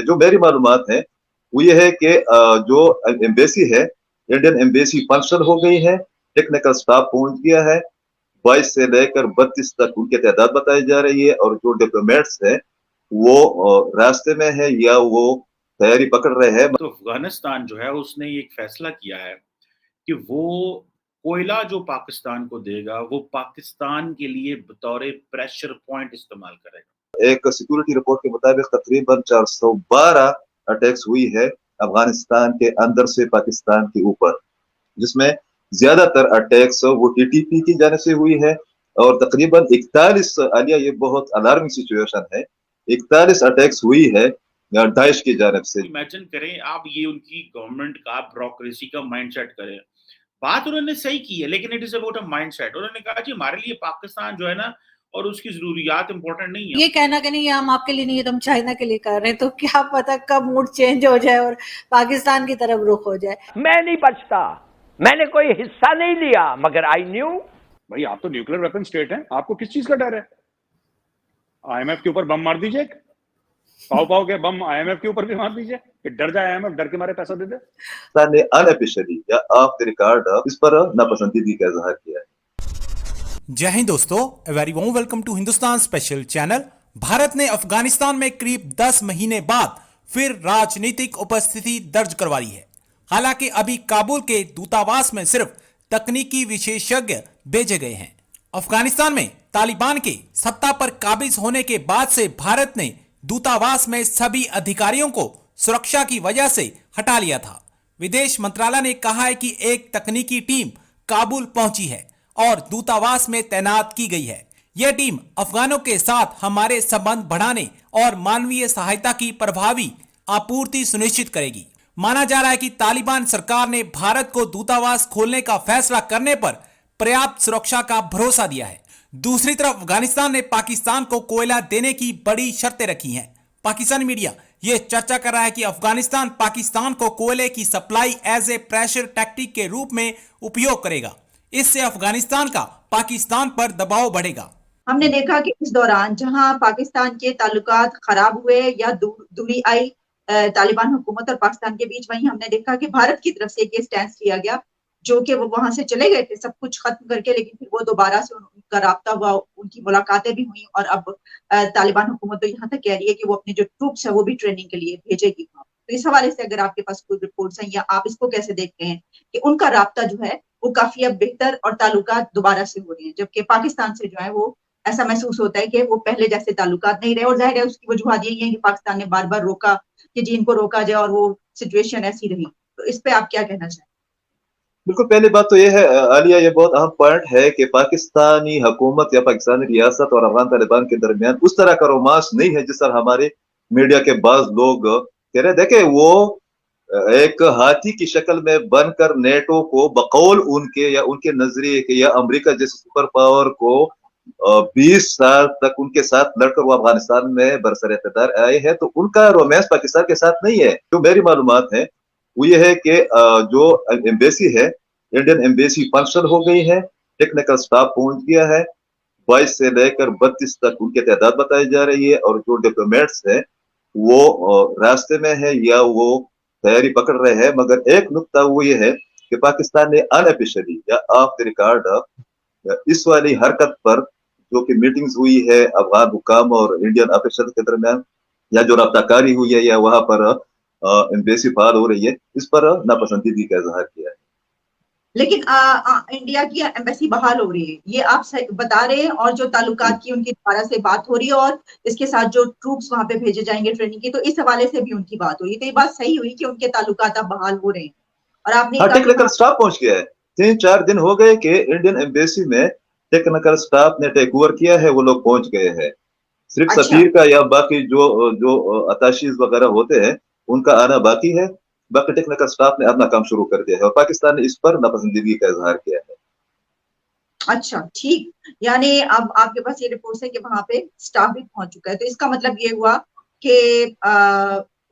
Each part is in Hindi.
जो मेरी मालूमात है वो ये है कि जो एम्बेसी है, इंडियन एम्बेसी फंक्शनल हो गई है, टेक्निकल स्टाफ पहुंच गया है, 22 से लेकर 32 तक उनकी तादाद बताई जा रही है, और जो डिप्लोमेट्स है वो रास्ते में है या वो तैयारी पकड़ रहे हैं। तो अफगानिस्तान जो है उसने एक फैसला किया है कि वो कोयला जो पाकिस्तान को देगा वो पाकिस्तान के लिए बतौर प्रेशर पॉइंट इस्तेमाल करेगा। एक सिक्योरिटी रिपोर्ट के मुताबिक तकरीबन 412 अटैक्स हुई है अफगानिस्तान के अंदर से पाकिस्तान के ऊपर, जिसमें ज्यादातर अटैक्स वो टीटीपी की जाने से हुई है, और तकरीबन 41 आलिया, ये बहुत अलार्मिंग सिचुएशन है, 41 अटैक्स हुई है दाइश की जानिब से। इमेजिन करें आप, ये उनकी गवर्नमेंट का ब्यूरोक्रेसी का माइंडसेट करें। बात उन्होंने सही की है, लेकिन it is about a mindset. उन्होंने कहा जी हमारे लिए पाकिस्तान जो है ना और उसकी जरूरियात इंपॉर्टेंट नहीं है। ये कहना कि नहीं ये हम आपके लिए नहीं है, तो हम चाइना के लिए कर रहे हैं, तो क्या पता कब मूड चेंज हो जाए और पाकिस्तान की तरफ रुख हो जाए। मैं नहीं बचता, मैंने कोई हिस्सा नहीं लिया, मगर आई न्यू। भाई आप तो न्यूक्लियर वेपन स्टेट हैं, आपको किस चीज का डर है? आईएमएफ के ऊपर बम मार दीजिए, पाव के बम आईएमएफ के ऊपर भी मार दीजिए कि डर जाए आईएमएफ, डर के मारे पैसा दे दे। ने अनऑफिशियली या ऑफ द रिकॉर्ड इस पर नापसंदीदगी का इजहार किया है। जय हिंद दोस्तों, very warm welcome to Hindustan special channel. Bharat ने अफगानिस्तान में करीब 10 महीने बाद फिर राजनीतिक उपस्थिति दर्ज करवा ली है। हालांकि अभी काबुल के दूतावास में सिर्फ तकनीकी विशेषज्ञ भेजे गए हैं। अफगानिस्तान में तालिबान के सत्ता पर काबिज होने के बाद से भारत ने दूतावास में सभी अधिकारियों को सुरक्षा की वजह से हटा लिया था। विदेश मंत्रालय ने कहा है कि एक तकनीकी टीम काबुल पहुंची है और दूतावास में तैनात की गई है। यह टीम अफगानों के साथ हमारे संबंध बढ़ाने और मानवीय सहायता की प्रभावी आपूर्ति सुनिश्चित करेगी। माना जा रहा है कि तालिबान सरकार ने भारत को दूतावास खोलने का फैसला करने पर पर्याप्त सुरक्षा का भरोसा दिया है। दूसरी तरफ अफगानिस्तान ने पाकिस्तान को कोयला देने की बड़ी शर्तें रखी हैं। पाकिस्तानी मीडिया ये चर्चा कर रहा है कि अफगानिस्तान पाकिस्तान को कोयले की supply as a pressure tactic के रूप में उपयोग करेगा। इससे अफगानिस्तान का पाकिस्तान पर दबाव बढ़ेगा। हमने देखा कि इस दौरान जहां पाकिस्तान के ताल्लुकात खराब हुए या दूरी आई तालिबान हुकूमत और पाकिस्तान के बीच, वहीं हमने देखा कि भारत की तरफ से ये स्टैंड लिया गया, जो कि वो वहां से चले गए थे सब कुछ खत्म करके, लेकिन फिर वो दोबारा से उनका राब्ता हुआ, उनकी मुलाकातें भी हुई, और अब तालिबान हुकूमत तो यहाँ तक कह रही है कि वो अपने जो ट्रूप्स है वो भी ट्रेनिंग के लिए भेजेगी। तो इस हवाले से अगर आपके पास कोई रिपोर्ट्स हैं या आप इसको कैसे देखते हैं कि उनका राब्ता जो है वो काफी अब बेहतर और ताल्लुकात दोबारा से हो रहे हैं, जबकि पाकिस्तान से जो है वो ऐसा महसूस होता है कि वो पहले जैसे ताल्लुकात नहीं रहे, और जाहिर है उसकी वजूहत यही है कि पाकिस्तान ने बार बार रोका कि जी इनको रोका जाए, और वो सिचुएशन ऐसी रही। तो इस पे आप क्या कहना चाहें? बिल्कुल, पहली बात तो यह है आलिया, ये बहुत अहम पॉइंट है कि पाकिस्तानी हुकूमत या पाकिस्तानी रियासत और अफगान तालिबान के दरमियान उस तरह का रोमांस नहीं है जिस तरह हमारे मीडिया के बाज लोग कह रहे। देखे, वो एक हाथी की शक्ल में बनकर नेटो को बकौल उनके या उनके नजरिए के या अमेरिका जैसे सुपर पावर को 20 साल तक उनके साथ लड़कर वो अफगानिस्तान में बरसर इक़्तिदार आए हैं, तो उनका रोमांस पाकिस्तान के साथ नहीं है। जो मेरी मालूमात है वो ये है कि जो एम्बेसी है, इंडियन एम्बेसी फंक्शनल हो गई है, टेक्निकल स्टाफ पहुंच गया है, 22 से लेकर 32 तक उनकी तादाद बताई जा रही है, और जो डिप्लोमेट्स है वो रास्ते में है या वो तैयारी पकड़ रहे हैं। मगर एक नुकता वो ये है कि पाकिस्तान ने अनऑफिशियली या ऑफ द रिकॉर्ड इस वाली हरकत पर, जो कि मीटिंग्स हुई है अफगान हुकाम और इंडियन ऑफिशियल के दरमियान, या जो रब्ताकारी हुई है या वहां पर एम्बेसी फाल हो रही है, इस पर नापसंदीदगी का इजहार किया है। लेकिन इंडिया की एम्बेसी बहाल हो रही है, ये आप बता रहे हैं, और जो ताल्लुकात की उनकी दोबारा से बात हो रही है, और इसके साथ जो ट्रूप्स वहां पे भेजे जाएंगे ट्रेनिंग की, तो इस हवाले से भी उनकी बात हुई। तो ये बात सही हुई कि उनके ताल्लुकात अब बहाल हो रहे हैं। और आपने टेक्निकल स्टाफ पहुंच गया है। 3-4 दिन हो गए कि इंडियन एम्बेसी में टेक्निकल स्टाफ ने टेक ओवर किया है, वो लोग पहुंच गए हैं। सिर्फ सफीर का या बाकी जो अताशीज वगैरह होते हैं उनका आना बाकी है। बाकी टेक्निकल स्टाफ ने अपना काम शुरू कर दिया है, और पाकिस्तान ने इस पर नापसंदीदगी का इजहार किया है। अच्छा, ठीक, यानी अब आपके पास ये रिपोर्ट है कि वहां पे स्टाफ भी पहुंच चुका है, तो इसका मतलब ये हुआ कि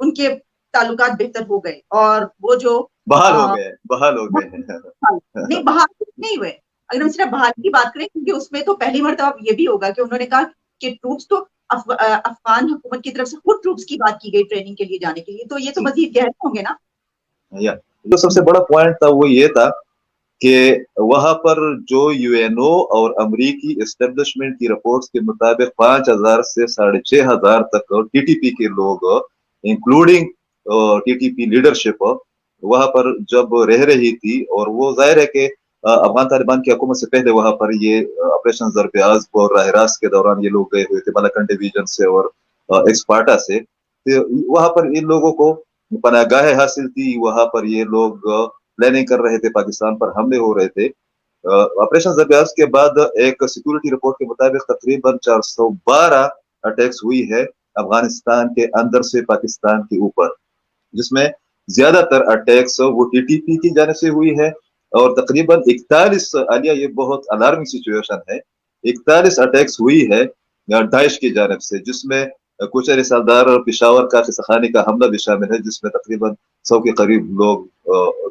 उनके ताल्लुकात बेहतर हो गए, और वो जो बहाल हो गए हैं। नहीं, बहाल नहीं हुए। अगर हम सिर्फ बहाल की बात करें, क्योंकि उसमें तो पहली मर्तबा ये भी होगा कि उन्होंने कहा कि ट्रूप्स तो अफगान हुकूमत की तरफ से खुद ट्रूप्स की बात की गई ट्रेनिंग के लिए जाने के लिए, तो ये तो मजीद गहरे होंगे ना। या जो सबसे बड़ा पॉइंट था वो ये था कि वहां पर जो यूएनओ और अमेरिकी एस्टेब्लिशमेंट की रिपोर्ट्स के मुताबिक 5,000 से 6,500 तक टीटीपी के लोग, इंक्लूडिंग टीटीपी लीडरशिप, वहां पर जब रह रही थी, और वो जाहिर है कि अफगान तालिबान की हुकूमत से पहले वहां पर ये ऑपरेशन ज़रब्याज़ और राह रास्त के दौरान ये लोग गए हुए थे मलकन डिवीजन से और एक्सपार्टा से। तो वहां पर इन लोगों को पनाहगाहें हासिल थी, वहां पर ये लोग प्लानिंग कर रहे थे, पाकिस्तान पर हमले हो रहे थे। ऑपरेशन ज़रब्याज़ के बाद एक सिक्योरिटी रिपोर्ट के मुताबिक तकरीबन 412 अटैक्स हुई है अफगानिस्तान के अंदर से पाकिस्तान के ऊपर, जिसमें ज्यादातर अटैक्स वो टीटीपी की जाने से हुई है, और तकरीबन 41, आलिया ये बहुत अलार्मिंग सिचुएशन है, 41 अटैक्स हुई है दाइश की जानिब से, जिसमें कुछ रिसालदार और पिशावर का किस्साखानी का हमला भी शामिल है, जिसमें तकरीबन 100 के करीब लोग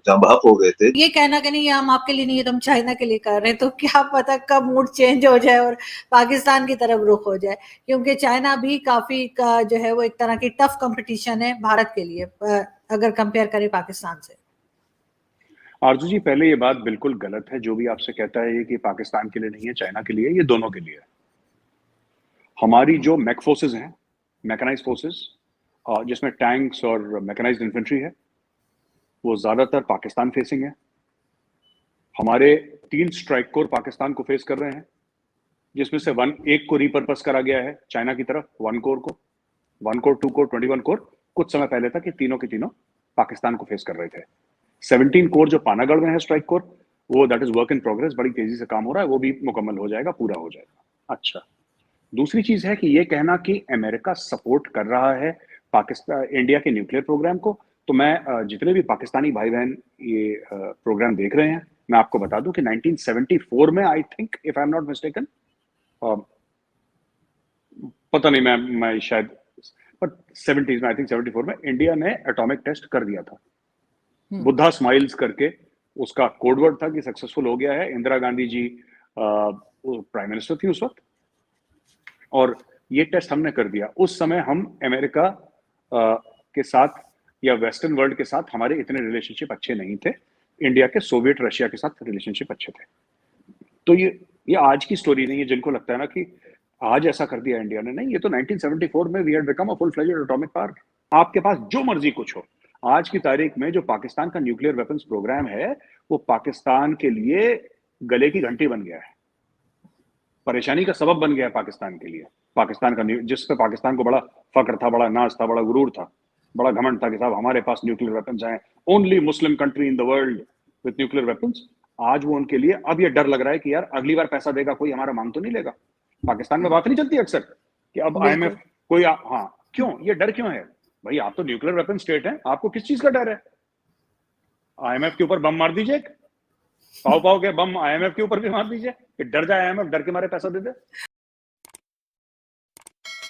जान बहक हो गए थे। ये कहना कि नहीं हम आपके लिए नहीं है, तो हम चाइना के लिए कर रहे हैं, तो क्या पता कब मूड चेंज हो जाए और पाकिस्तान की तरफ रुख हो जाए, क्योंकि चाइना भी काफी का जो है वो एक तरह की टफ कंपटीशन है भारत के लिए, अगर कंपेयर करें पाकिस्तान से। आरजू जी, पहले ये बात बिल्कुल गलत है, जो भी आपसे कहता है ये कि पाकिस्तान के लिए नहीं है, चाइना के लिए, ये दोनों के लिए है। हमारी जो मैक फोर्सेज हैं, मैकेनाइज्ड फोर्सेज, जिसमें टैंक्स और मैकेनाइज्ड इन्फेंट्री है, वो ज्यादातर पाकिस्तान फेसिंग है। हमारे 3 स्ट्राइक कोर पाकिस्तान को फेस कर रहे हैं, जिसमें से एक को रिपर्पस करा गया है चाइना की तरफ, 1 कोर को, 1 कोर, 2 कोर, 21 कोर। कुछ समय पहले तक ये तीनों के तीनों पाकिस्तान को फेस कर रहे थे। 17 कोर जो पानागढ़ में है स्ट्राइक कोर, वो that is work in progress, बड़ी तेजी से काम हो रहा है, वो भी मुकम्मल हो जाएगा, पूरा हो जाएगा। अच्छा, दूसरी चीज है कि ये कहना कि अमेरिका सपोर्ट कर रहा है पाकिस्तान, इंडिया के न्यूक्लियर प्रोग्राम को, तो मैं जितने भी पाकिस्तानी भाई बहन ये प्रोग्राम देख रहे हैं, मैं आपको बता दूं कि 1974 में, I think if I am not mistaken, पता नहीं, मैं शायद, बट 70s में, आई थिंक 74 में इंडिया ने एटॉमिक टेस्ट कर दिया था, बुद्धा स्माइल्स करके उसका कोडवर्ड था कि सक्सेसफुल हो गया है। इंदिरा गांधी जी प्राइम मिनिस्टर थी उस वक्त, और ये टेस्ट हमने कर दिया। उस समय हम अमेरिका के साथ या वेस्टर्न वर्ल्ड के साथ हमारे इतने रिलेशनशिप अच्छे नहीं थे, इंडिया के सोवियत रशिया के साथ रिलेशनशिप अच्छे थे। तो ये आज की स्टोरी नहीं है, जिनको लगता है ना कि आज ऐसा कर दिया इंडिया ने, नहीं, ये तो 1974 में we had become a full fledged atomic power. आपके पास जो मर्जी कुछ हो, आज की तारीख में जो पाकिस्तान का न्यूक्लियर वेपन्स प्रोग्राम है, वो पाकिस्तान के लिए गले की घंटी बन गया है, परेशानी का सबब बन गया है पाकिस्तान के लिए। पाकिस्तान का, जिस पे पाकिस्तान को बड़ा फक्र था, बड़ा नाज था, बड़ा गुरूर था, बड़ा घमंड था कि साहब हमारे पास न्यूक्लियर वेपन्स हैं, only Muslim country in the world with nuclear weapons. आज वो उनके लिए अब ये डर लग रहा है कि यार अगली बार पैसा देगा कोई, हमारा मांग तो नहीं लेगा। पाकिस्तान में बात नहीं चलती अक्सर कि अब IMF कोई, हाँ, क्यों ये डर क्यों है भाई? आप तो न्यूक्लियर वेपन स्टेट हैं, आपको किस चीज का डर है? IMF के ऊपर बम मार दीजिए, पाव के बम IMF के ऊपर भी मार दीजिए कि डर जाए IMF, डर के मारे पैसा दे दे।